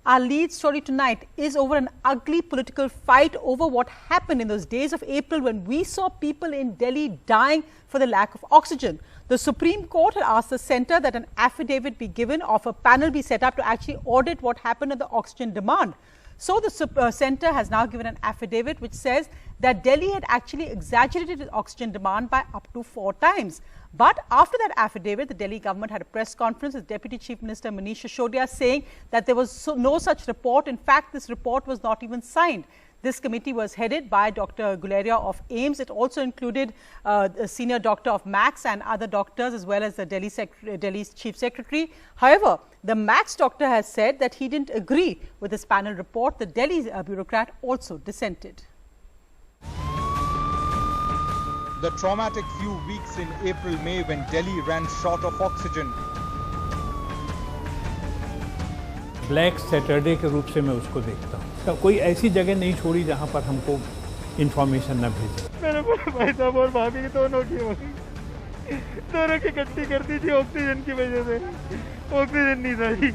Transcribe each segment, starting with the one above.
Our lead story tonight is over an ugly political fight over what happened in those days of April when we saw people in Delhi dying for the lack of oxygen. The Supreme Court had asked the centre that an affidavit be given or a panel be set up to actually audit what happened in the oxygen demand. So the centre has now given an affidavit which says that Delhi had actually exaggerated its oxygen demand by up to 4 times. But after that affidavit, the Delhi government had a press conference with Deputy Chief Minister Manish Sisodia saying that there was no such report. In fact, this report was not even signed. This committee was headed by Dr. Guleria of AIIMS. It also included a senior doctor of Max and other doctors as well as the Delhi's Chief Secretary. However, the Max doctor has said that he didn't agree with this panel report. The Delhi bureaucrat also dissented. The traumatic few weeks in April-May when Delhi ran short of oxygen. Black Saturday के रूप से मैं उसको देखता हूँ। तो कोई ऐसी जगह नहीं छोड़ी जहाँ पर हमको इन्फॉर्मेशन न भेजे। मेरे भाई साहब और भाभी दोनों की इकट्ठी करती थी ऑक्सीजन की वजह से। ऑक्सीजन नहीं था जी।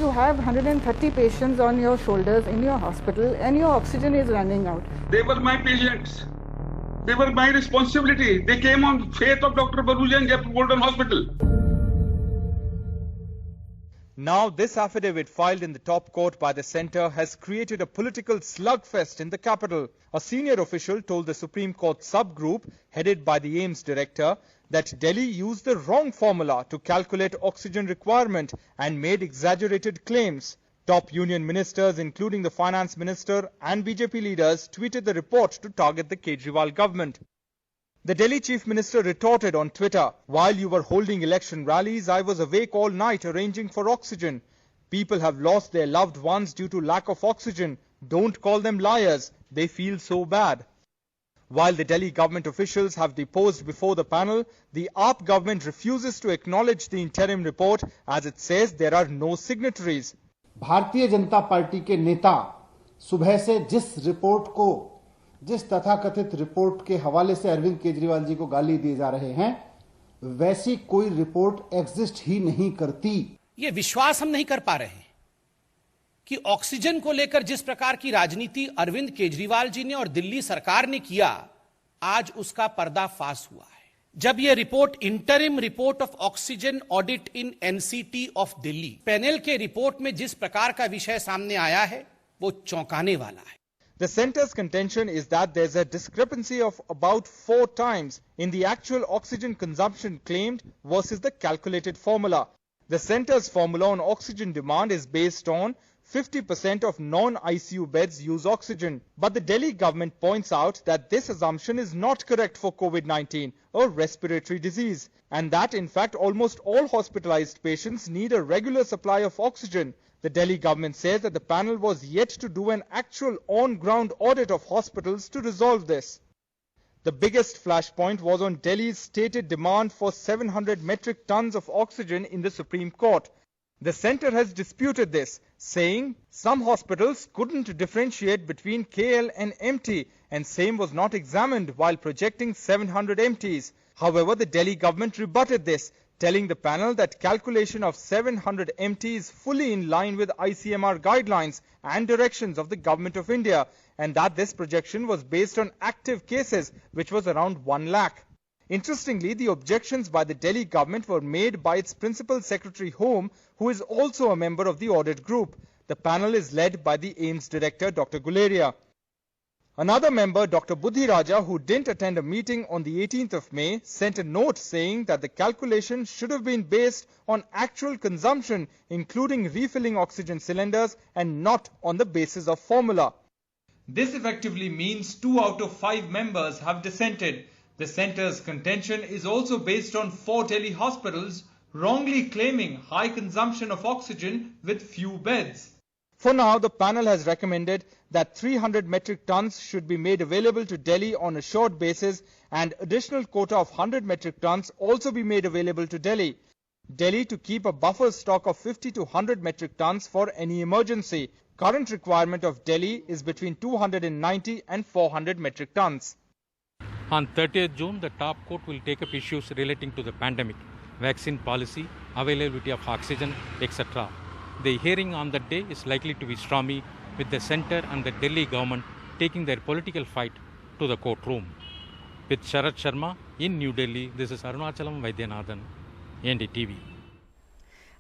You have 130 patients on your shoulders in your hospital and your oxygen is running out. They were my patients. They were my responsibility. They came on faith of Dr. Baruja and Jaipur Golden Hospital. Now, this affidavit filed in the top court by the centre has created a political slugfest in the capital. A senior official told the Supreme Court subgroup, headed by the AIIMS director, that Delhi used the wrong formula to calculate oxygen requirement and made exaggerated claims. Top union ministers, including the finance minister and BJP leaders, tweeted the report to target the Kejriwal government. The Delhi chief minister retorted on Twitter, "While you were holding election rallies, I was awake all night arranging for oxygen. People have lost their loved ones due to lack of oxygen. Don't call them liars. They feel so bad." While the Delhi government officials have deposed before the panel, the AAP government refuses to acknowledge the interim report as it says there are no signatories. Bharatiya Janata party के नेता सुबह से जिस तथाकथित report के हवाले से अरविंद केजरीवाल जी को गाली दी जा रहे हैं, वैसी कोई रिपोर्ट एग्जिस्ट ही नहीं करती। ये विश्वास हम नहीं कर पा रहे हैं कि ऑक्सीजन को लेकर जिस प्रकार की राजनीति अरविंद केजरीवाल जी ने और दिल्ली सरकार ने किया, आज उसका पर्दाफाश हुआ है। जब यह report interim report of oxygen audit in NCT of Delhi panel के रिपोर्ट में जिस प्रकार का विषय सामने आया है, वो चौंकाने वाला है। The centre's contention is that there's a discrepancy of about 4 times in the actual oxygen consumption claimed versus the calculated formula. The centre's formula on oxygen demand is based on 50% of non-ICU beds use oxygen. But the Delhi government points out that this assumption is not correct for COVID-19, a respiratory disease, and that in fact almost all hospitalized patients need a regular supply of oxygen. The Delhi government says that the panel was yet to do an actual on-ground audit of hospitals to resolve this. The biggest flashpoint was on Delhi's stated demand for 700 metric tons of oxygen in the Supreme Court. The centre has disputed this, saying some hospitals couldn't differentiate between KL and MT and same was not examined while projecting 700 MTs. However, the Delhi government rebutted this, telling the panel that calculation of 700 MT is fully in line with ICMR guidelines and directions of the Government of India, and that this projection was based on active cases, which was around 1 lakh. Interestingly, the objections by the Delhi government were made by its Principal Secretary Home, who is also a member of the audit group. The panel is led by the AIIMS director, Dr. Guleria. Another member, Dr. Buddhi Raja, who didn't attend a meeting on the 18th of May, sent a note saying that the calculation should have been based on actual consumption, including refilling oxygen cylinders, and not on the basis of formula. This effectively means 2 out of 5 members have dissented. The centre's contention is also based on 4 Delhi hospitals wrongly claiming high consumption of oxygen with few beds. For now, the panel has recommended that 300 metric tons should be made available to Delhi on a short basis and additional quota of 100 metric tons also be made available to Delhi. Delhi to keep a buffer stock of 50 to 100 metric tons for any emergency. Current requirement of Delhi is between 290 and 400 metric tons. On 30th June, the top court will take up issues relating to the pandemic, vaccine policy, availability of oxygen, etc. the hearing on that day is likely to be stormy, with the centre and the Delhi government taking their political fight to the courtroom. With Sharat Sharma in New Delhi, this is Arunachalam Vaidyanathan, NDTV.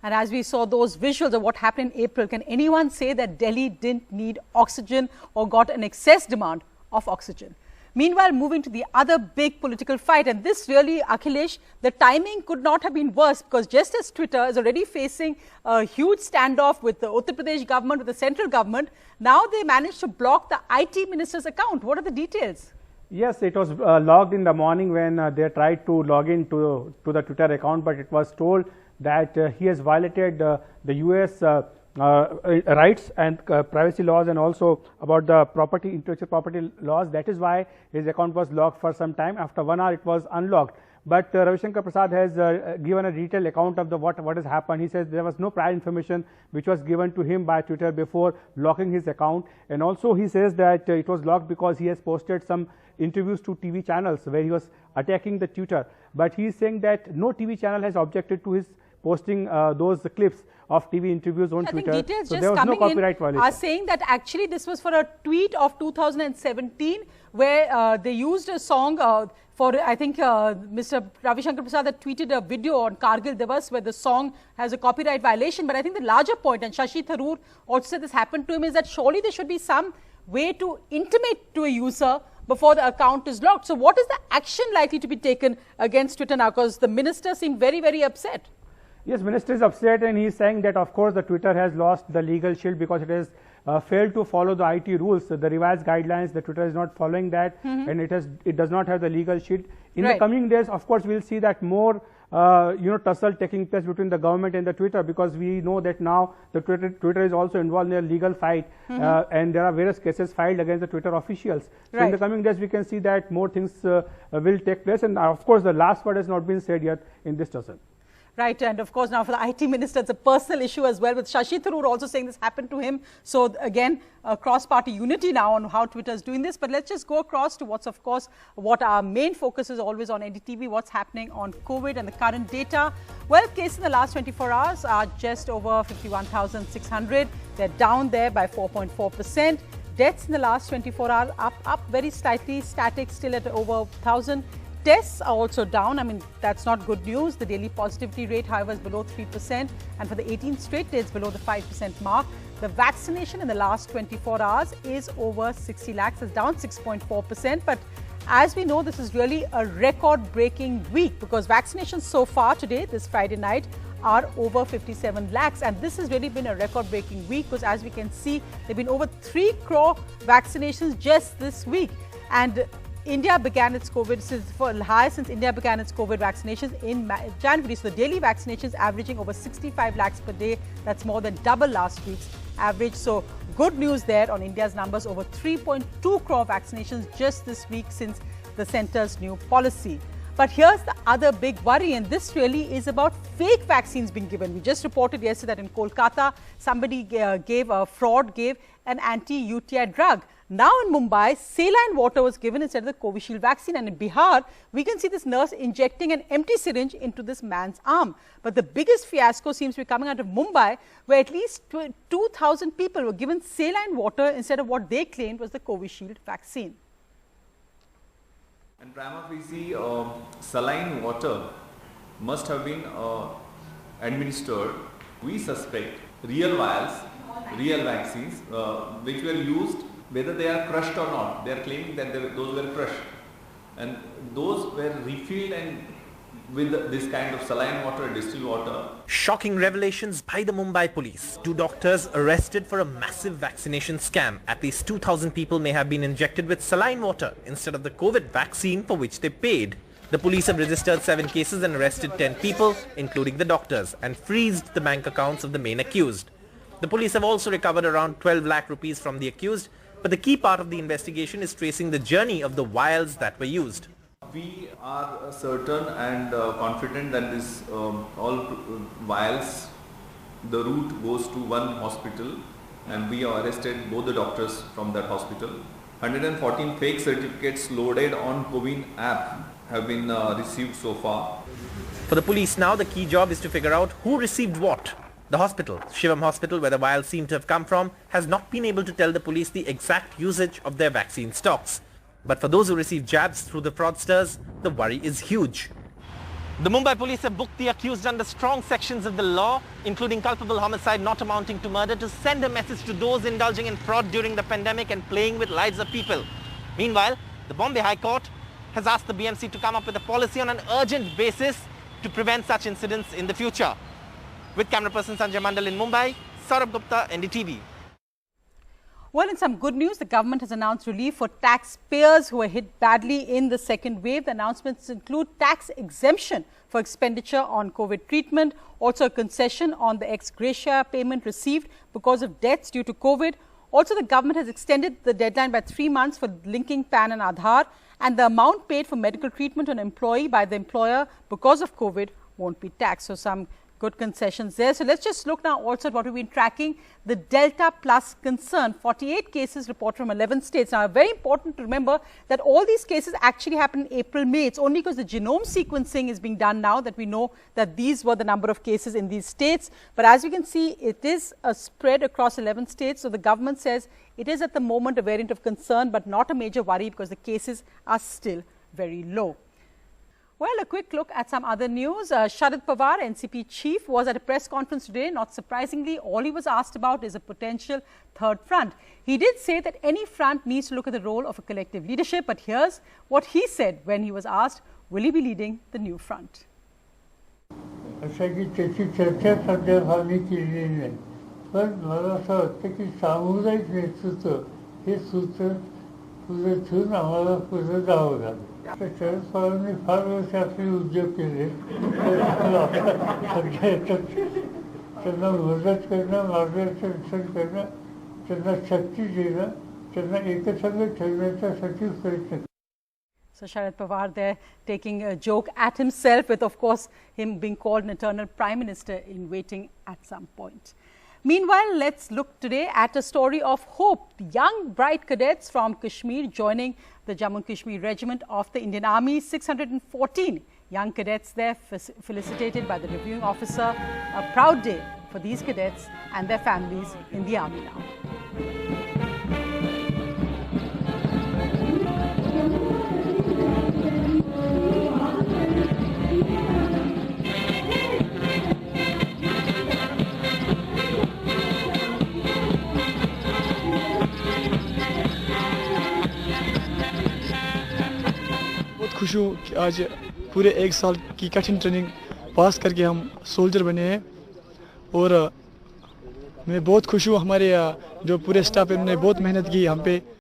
And as we saw those visuals of what happened in April, can anyone say that Delhi didn't need oxygen or got an excess demand of oxygen? Meanwhile, moving to the other big political fight, and this really, Akhilesh, the timing could not have been worse, because just as Twitter is already facing a huge standoff with the Uttar Pradesh government, with the central government, now they managed to block the IT minister's account. What are the details? Yes, it was logged in the morning when they tried to log in to the Twitter account, but it was told that he has violated the US rights and privacy laws, and also about the intellectual property laws. That is why his account was locked for some time. After 1 hour, it was unlocked. But Ravi Shankar Prasad has given a detailed account of what has happened. He says there was no prior information which was given to him by Twitter before locking his account, and also he says that it was locked because he has posted some interviews to TV channels where he was attacking the Twitter. But he is saying that no TV channel has objected to his posting those clips of TV interviews on Twitter. I think details so just there was coming no copyright violation. Are saying that actually this was for a tweet of 2017 where they used a song for, I think Mr. Ravi Shankar Prasad had tweeted a video on Kargil Divas where the song has a copyright violation. But I think the larger point, and Shashi Tharoor also said this happened to him, is that surely there should be some way to intimate to a user before the account is locked. So what is the action likely to be taken against Twitter now? Because the minister seemed very, very upset. Yes, minister is upset, and he is saying that of course the Twitter has lost the legal shield because it has failed to follow the IT rules, the revised guidelines. The Twitter is not following that, and it does not have the legal shield. In the coming days, of course, we will see that more tussle taking place between the government and the Twitter, because we know that now the Twitter is also involved in a legal fight, and there are various cases filed against the Twitter officials. So in the coming days, we can see that more things will take place, and of course, the last word has not been said yet in this tussle. Right, and of course now for the IT minister, it's a personal issue as well, with Shashi Tharoor also saying this happened to him. So again, cross-party unity now on how Twitter is doing this. But let's just go across to what's, of course, what our main focus is always on NDTV, what's happening on COVID and the current data. Well, cases in the last 24 hours are just over 51,600. They're down there by 4.4%. Deaths in the last 24 hours up very slightly, static still at over 1,000. Tests are also down. I mean, that's not good news. The daily positivity rate, however, is below 3%. And for the 18th straight days, below the 5% mark. The vaccination in the last 24 hours is over 60 lakhs. It's down 6.4%. But as we know, this is really a record-breaking week, because vaccinations so far today, this Friday night, are over 57 lakhs. And this has really been a record-breaking week, because as we can see, there have been over 3 crore vaccinations just this week. And India began its COVID, high since India began its COVID vaccinations in January. So the daily vaccinations averaging over 65 lakhs per day. That's more than double last week's average. So good news there on India's numbers, over 3.2 crore vaccinations just this week since the centre's new policy. But here's the other big worry, and this really is about fake vaccines being given. We just reported yesterday that in Kolkata, somebody gave an anti-UTI drug. Now in Mumbai, saline water was given instead of the Covishield vaccine, and in Bihar, we can see this nurse injecting an empty syringe into this man's arm. But the biggest fiasco seems to be coming out of Mumbai, where at least 2,000 people were given saline water instead of what they claimed was the Covishield vaccine. And prima facie, saline water must have been administered. We suspect real vials, real vaccines, which were used, whether they are crushed or not. They are claiming that those were crushed, and those were refilled and with this kind of saline water, distilled water. Shocking revelations by the Mumbai police. 2 doctors arrested for a massive vaccination scam. At least 2,000 people may have been injected with saline water instead of the COVID vaccine for which they paid. The police have registered 7 cases and arrested 10 people, including the doctors, and freezed the bank accounts of the main accused. The police have also recovered around 12 lakh rupees from the accused, but the key part of the investigation is tracing the journey of the vials that were used. We are certain and confident that this all vials, the route goes to one hospital, and we have arrested both the doctors from that hospital. 114 fake certificates loaded on COVID app have been received so far. For the police now, the key job is to figure out who received what. The hospital, Shivam Hospital, where the vials seem to have come from, has not been able to tell the police the exact usage of their vaccine stocks. But for those who receive jabs through the fraudsters, the worry is huge. The Mumbai police have booked the accused under strong sections of the law, including culpable homicide not amounting to murder, to send a message to those indulging in fraud during the pandemic and playing with lives of people. Meanwhile, the Bombay High Court has asked the BMC to come up with a policy on an urgent basis to prevent such incidents in the future. With camera person Sanjay Mandal in Mumbai, Saurabh Gupta, NDTV. Well, in some good news, the government has announced relief for taxpayers who were hit badly in the second wave. The announcements include tax exemption for expenditure on COVID treatment, also a concession on the ex gratia payment received because of deaths due to COVID. Also, the government has extended the deadline by 3 months for linking PAN and Aadhaar, and the amount paid for medical treatment on an employee by the employer because of COVID won't be taxed. So some good concessions there. So let's just look now also at what we've been tracking, the Delta Plus concern. 48 cases reported from 11 states. Now, very important to remember that all these cases actually happened in April, May. It's only because the genome sequencing is being done now that we know that these were the number of cases in these states. But as you can see, it is a spread across 11 states. So the government says it is at the moment a variant of concern, but not a major worry because the cases are still very low. Well, a quick look at some other news. Sharad Pawar, NCP chief, was at a press conference today. Not surprisingly, all he was asked about is a potential third front. He did say that any front needs to look at the role of a collective leadership. But here's what he said when he was asked, will he be leading the new front? Sharad Pawar ने फार वर्ष आपले उद्योग केले त्यांना मदत करणं, मार्गदर्शन करणं, त्यांना शक्ती देणं, त्यांना एकसंघ ठेवण्यासाठी प्रयत्न. So Sharad Pawar there taking a joke at himself with, of course, him being called an eternal Prime Minister in waiting at some point. Meanwhile, let's look today at a story of hope. The young, bright cadets from Kashmir joining the Jammu and Kashmir Regiment of the Indian Army. 614 young cadets there felicitated by the reviewing officer. A proud day for these cadets and their families in the Army now. खुश हूँ कि आज पूरे 1 साल की कठिन training पास करके हम सोल्जर बने हैं और मैं बहुत खुश हूँ। हमारे जो पूरे स्टाफ है उन्होंने बहुत मेहनत की हम पे।